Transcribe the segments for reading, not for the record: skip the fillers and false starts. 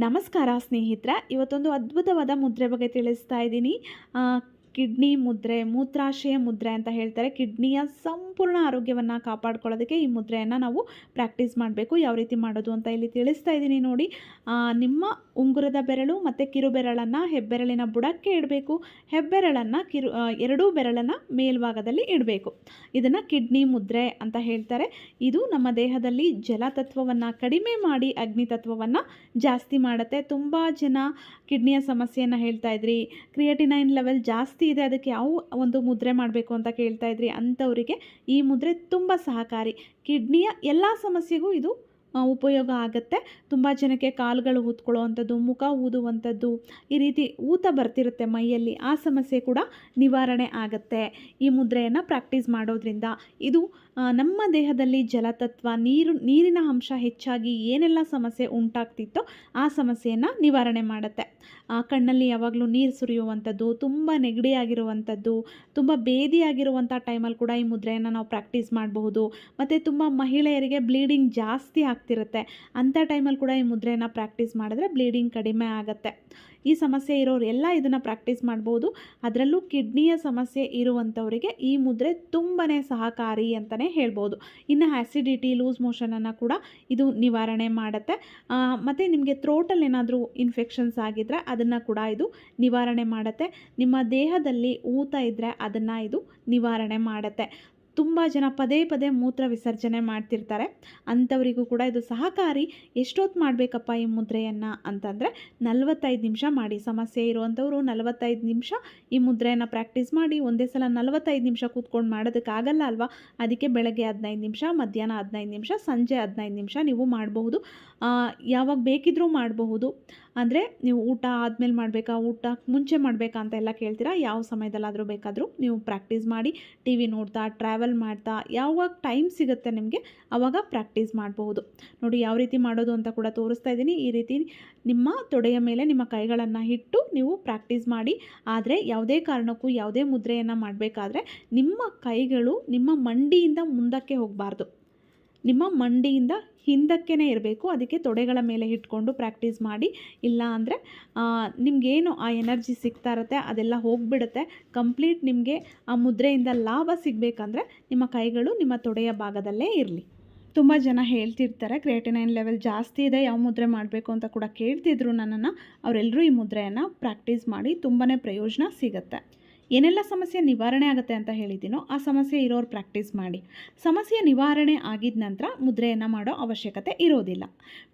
ನಮಸ್ಕಾರ ಸ್ನೇಹಿತರೆ, ಇವತ್ತೊಂದು ಅದ್ಭುತವಾದ ಮುದ್ರೆ ಬಗ್ಗೆ ತಿಳಿಸ್ತಾ ಇದ್ದೀನಿ. ಕಿಡ್ನಿ ಮುದ್ರೆ, ಮೂತ್ರಾಶಯ ಮುದ್ರೆ ಅಂತ ಹೇಳ್ತಾರೆ. ಕಿಡ್ನಿಯ ಸಂಪೂರ್ಣ ಆರೋಗ್ಯವನ್ನು ಕಾಪಾಡ್ಕೊಳ್ಳೋದಕ್ಕೆ ಈ ಮುದ್ರೆಯನ್ನು ನಾವು ಪ್ರಾಕ್ಟೀಸ್ ಮಾಡಬೇಕು. ಯಾವ ರೀತಿ ಮಾಡೋದು ಅಂತ ಇಲ್ಲಿ ತಿಳಿಸ್ತಾ ಇದ್ದೀನಿ ನೋಡಿ. ನಿಮ್ಮ ಉಂಗುರದ ಬೆರಳು ಮತ್ತು ಕಿರು ಬೆರಳನ್ನು ಹೆಬ್ಬೆರಳಿನ ಬುಡಕ್ಕೆ ಇಡಬೇಕು. ಹೆಬ್ಬೆರಳನ್ನು ಎರಡೂ ಬೆರಳನ್ನು ಮೇಲ್ಭಾಗದಲ್ಲಿ ಇಡಬೇಕು. ಇದನ್ನು ಕಿಡ್ನಿ ಮುದ್ರೆ ಅಂತ ಹೇಳ್ತಾರೆ. ಇದು ನಮ್ಮ ದೇಹದಲ್ಲಿ ಜಲತತ್ವವನ್ನು ಕಡಿಮೆ ಮಾಡಿ ಅಗ್ನಿತತ್ವವನ್ನು ಜಾಸ್ತಿ ಮಾಡುತ್ತೆ. ತುಂಬ ಜನ ಕಿಡ್ನಿಯ ಸಮಸ್ಯೆಯನ್ನು ಹೇಳ್ತಾ ಇದ್ರಿ, ಕ್ರಿಯೇಟಿನೈನ್ ಲೆವೆಲ್ ಜಾಸ್ತಿ ಇದೆ, ಅದಕ್ಕೆ ಯಾವ ಒಂದು ಮುದ್ರೆ ಮಾಡಬೇಕು ಅಂತ ಕೇಳ್ತಾ ಇದ್ರಿ. ಅಂಥವರಿಗೆ ಈ ಮುದ್ರೆ ತುಂಬ ಸಹಕಾರಿ. ಕಿಡ್ನಿಯ ಎಲ್ಲ ಸಮಸ್ಯೆಗೂ ಇದು ಉಪಯೋಗ ಆಗುತ್ತೆ. ತುಂಬ ಜನಕ್ಕೆ ಕಾಲುಗಳು ಊದ್ಕೊಳ್ಳೋ ಅಂಥದ್ದು, ಮುಖ ಊದುವಂಥದ್ದು, ಈ ರೀತಿ ಊತ ಬರ್ತಿರುತ್ತೆ ಮೈಯಲ್ಲಿ, ಆ ಸಮಸ್ಯೆ ಕೂಡ ನಿವಾರಣೆ ಆಗುತ್ತೆ ಈ ಮುದ್ರೆಯನ್ನು ಪ್ರಾಕ್ಟೀಸ್ ಮಾಡೋದ್ರಿಂದ. ಇದು ನಮ್ಮ ದೇಹದಲ್ಲಿ ಜಲತತ್ವ, ನೀರಿನ ಅಂಶ ಹೆಚ್ಚಾಗಿ ಏನೆಲ್ಲ ಸಮಸ್ಯೆ ಉಂಟಾಗ್ತಿತ್ತೋ ಆ ಸಮಸ್ಯೆಯನ್ನು ನಿವಾರಣೆ ಮಾಡುತ್ತೆ. ಕಣ್ಣಲ್ಲಿ ಯಾವಾಗಲೂ ನೀರು ಸುರಿಯುವಂಥದ್ದು, ತುಂಬ ನೆಗಡಿಯಾಗಿರುವಂಥದ್ದು, ತುಂಬ ಬೇದಿಯಾಗಿರುವಂಥ ಟೈಮಲ್ಲಿ ಕೂಡ ಈ ಮುದ್ರೆಯನ್ನು ನಾವು ಪ್ರಾಕ್ಟೀಸ್ ಮಾಡಬಹುದು. ಮತ್ತು ತುಂಬ ಮಹಿಳೆಯರಿಗೆ ಬ್ಲೀಡಿಂಗ್ ಜಾಸ್ತಿ ಆಗ್ತಿರುತ್ತೆ, ಅಂಥ ಟೈಮಲ್ಲಿ ಕೂಡ ಈ ಮುದ್ರೆಯನ್ನು ಪ್ರಾಕ್ಟೀಸ್ ಮಾಡಿದ್ರೆ ಬ್ಲೀಡಿಂಗ್ ಕಡಿಮೆ ಆಗುತ್ತೆ. ಈ ಸಮಸ್ಯೆ ಇರೋರು ಎಲ್ಲ ಇದನ್ನು ಪ್ರಾಕ್ಟೀಸ್ ಮಾಡ್ಬೋದು. ಅದರಲ್ಲೂ ಕಿಡ್ನಿಯ ಸಮಸ್ಯೆ ಇರುವಂಥವರಿಗೆ ಈ ಮುದ್ರೆ ತುಂಬಾ ಸಹಕಾರಿ ಅಂತಲೇ ಹೇಳ್ಬೋದು. ಇನ್ನು ಆ್ಯಸಿಡಿಟಿ, ಲೂಸ್ ಮೋಷನನ್ನು ಕೂಡ ಇದು ನಿವಾರಣೆ ಮಾಡುತ್ತೆ. ಮತ್ತು ನಿಮಗೆ ಥ್ರೋಟಲ್ಲಿ ಏನಾದರೂ ಇನ್ಫೆಕ್ಷನ್ಸ್ ಆಗಿದ್ದರೆ ಅದನ್ನು ಕೂಡ ಇದು ನಿವಾರಣೆ ಮಾಡುತ್ತೆ. ನಿಮ್ಮ ದೇಹದಲ್ಲಿ ಊತ ಇದ್ದರೆ ಅದನ್ನು ಇದು ನಿವಾರಣೆ ಮಾಡುತ್ತೆ. ತುಂಬ ಜನ ಪದೇ ಪದೇ ಮೂತ್ರ ವಿಸರ್ಜನೆ ಮಾಡ್ತಿರ್ತಾರೆ, ಅಂಥವರಿಗೂ ಕೂಡ ಇದು ಸಹಕಾರಿ. ಎಷ್ಟೊತ್ತು ಮಾಡಬೇಕಪ್ಪ ಈ ಮುದ್ರೆಯನ್ನು ಅಂತಂದರೆ 45 ನಿಮಿಷ ಮಾಡಿ. ಸಮಸ್ಯೆ ಇರುವಂಥವರು 45 ನಿಮಿಷ ಈ ಮುದ್ರೆಯನ್ನು ಪ್ರಾಕ್ಟೀಸ್ ಮಾಡಿ. ಒಂದೇ ಸಲ 45 ನಿಮಿಷ ಕೂತ್ಕೊಂಡು ಮಾಡೋದಕ್ಕಾಗಲ್ಲ ಅಲ್ವಾ, ಅದಕ್ಕೆ ಬೆಳಗ್ಗೆ 15 ನಿಮಿಷ, ಮಧ್ಯಾಹ್ನ 15 ನಿಮಿಷ, ಸಂಜೆ 15 ನಿಮಿಷ ನೀವು ಮಾಡಬಹುದು. ಯಾವಾಗ ಬೇಕಿದ್ರೂ ಮಾಡಬಹುದು. ಅಂದರೆ ನೀವು ಊಟ ಆದಮೇಲೆ ಮಾಡಬೇಕಾ, ಊಟಕ್ಕೆ ಮುಂಚೆ ಮಾಡಬೇಕಾ ಅಂತ ಎಲ್ಲ ಕೇಳ್ತೀರಾ. ಯಾವ ಸಮಯದಲ್ಲಾದರೂ ಬೇಕಾದರೂ ನೀವು ಪ್ರಾಕ್ಟೀಸ್ ಮಾಡಿ. ಟಿ ವಿ ನೋಡ್ತಾ, ಟ್ರಾವೆಲ್ ಮಾಡ್ತಾ, ಯಾವಾಗ ಟೈಮ್ ಸಿಗುತ್ತೆ ನಿಮಗೆ ಆವಾಗ ಪ್ರಾಕ್ಟೀಸ್ ಮಾಡಬಹುದು. ನೋಡಿ ಯಾವ ರೀತಿ ಮಾಡೋದು ಅಂತ ಕೂಡ ತೋರಿಸ್ತಾ ಇದ್ದೀನಿ. ಈ ರೀತಿ ನಿಮ್ಮ ತೊಡೆಯ ಮೇಲೆ ನಿಮ್ಮ ಕೈಗಳನ್ನು ಇಟ್ಟು ನೀವು ಪ್ರಾಕ್ಟೀಸ್ ಮಾಡಿ. ಆದರೆ ಯಾವುದೇ ಕಾರಣಕ್ಕೂ ಯಾವುದೇ ಮುದ್ರೆಯನ್ನು ಮಾಡಬೇಕಾದ್ರೆ ನಿಮ್ಮ ಕೈಗಳು ನಿಮ್ಮ ಮಂಡಿಯಿಂದ ಮುಂದಕ್ಕೆ ಹೋಗಬಾರ್ದು, ನಿಮ್ಮ ಮಂಡಿಯಿಂದ ಹಿಂದಕ್ಕೇ ಇರಬೇಕು. ಅದಕ್ಕೆ ತೊಡೆಗಳ ಮೇಲೆ ಇಟ್ಕೊಂಡು ಪ್ರಾಕ್ಟೀಸ್ ಮಾಡಿ. ಇಲ್ಲ ಅಂದರೆ ನಿಮಗೇನು ಆ ಎನರ್ಜಿ ಸಿಗ್ತಾ ಇರುತ್ತೆ ಅದೆಲ್ಲ ಹೋಗಿಬಿಡುತ್ತೆ. ಕಂಪ್ಲೀಟ್ ನಿಮಗೆ ಆ ಮುದ್ರೆಯಿಂದ ಲಾಭ ಸಿಗಬೇಕಂದ್ರೆ ನಿಮ್ಮ ಕೈಗಳು ನಿಮ್ಮ ತೊಡೆಯ ಭಾಗದಲ್ಲೇ ಇರಲಿ. ತುಂಬ ಜನ ಹೇಳ್ತಿರ್ತಾರೆ ಕ್ರಿಯೇಟಿನೈನ್ ಲೆವೆಲ್ ಜಾಸ್ತಿ ಇದೆ, ಯಾವ ಮುದ್ರೆ ಮಾಡಬೇಕು ಅಂತ ಕೂಡ ಕೇಳ್ತಿದ್ರು ನನ್ನನ್ನು. ಅವರೆಲ್ಲರೂ ಈ ಮುದ್ರೆಯನ್ನು ಪ್ರಾಕ್ಟೀಸ್ ಮಾಡಿ, ತುಂಬಾ ಪ್ರಯೋಜನ ಸಿಗುತ್ತೆ. ಏನೆಲ್ಲ ಸಮಸ್ಯೆ ನಿವಾರಣೆ ಆಗುತ್ತೆ ಅಂತ ಹೇಳಿದ್ದೀನೋ ಆ ಸಮಸ್ಯೆ ಇರೋರು ಪ್ರಾಕ್ಟೀಸ್ ಮಾಡಿ. ಸಮಸ್ಯೆ ನಿವಾರಣೆ ಆಗಿದ ನಂತರ ಮುದ್ರೆಯನ್ನು ಮಾಡೋ ಅವಶ್ಯಕತೆ ಇರೋದಿಲ್ಲ.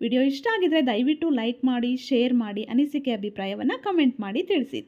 ವಿಡಿಯೋ ಇಷ್ಟ ಆಗಿದರೆ ದಯವಿಟ್ಟು ಲೈಕ್ ಮಾಡಿ, ಶೇರ್ ಮಾಡಿ, ಅನಿಸಿಕೆ ಅಭಿಪ್ರಾಯವನ್ನು ಕಮೆಂಟ್ ಮಾಡಿ ತಿಳಿಸಿ.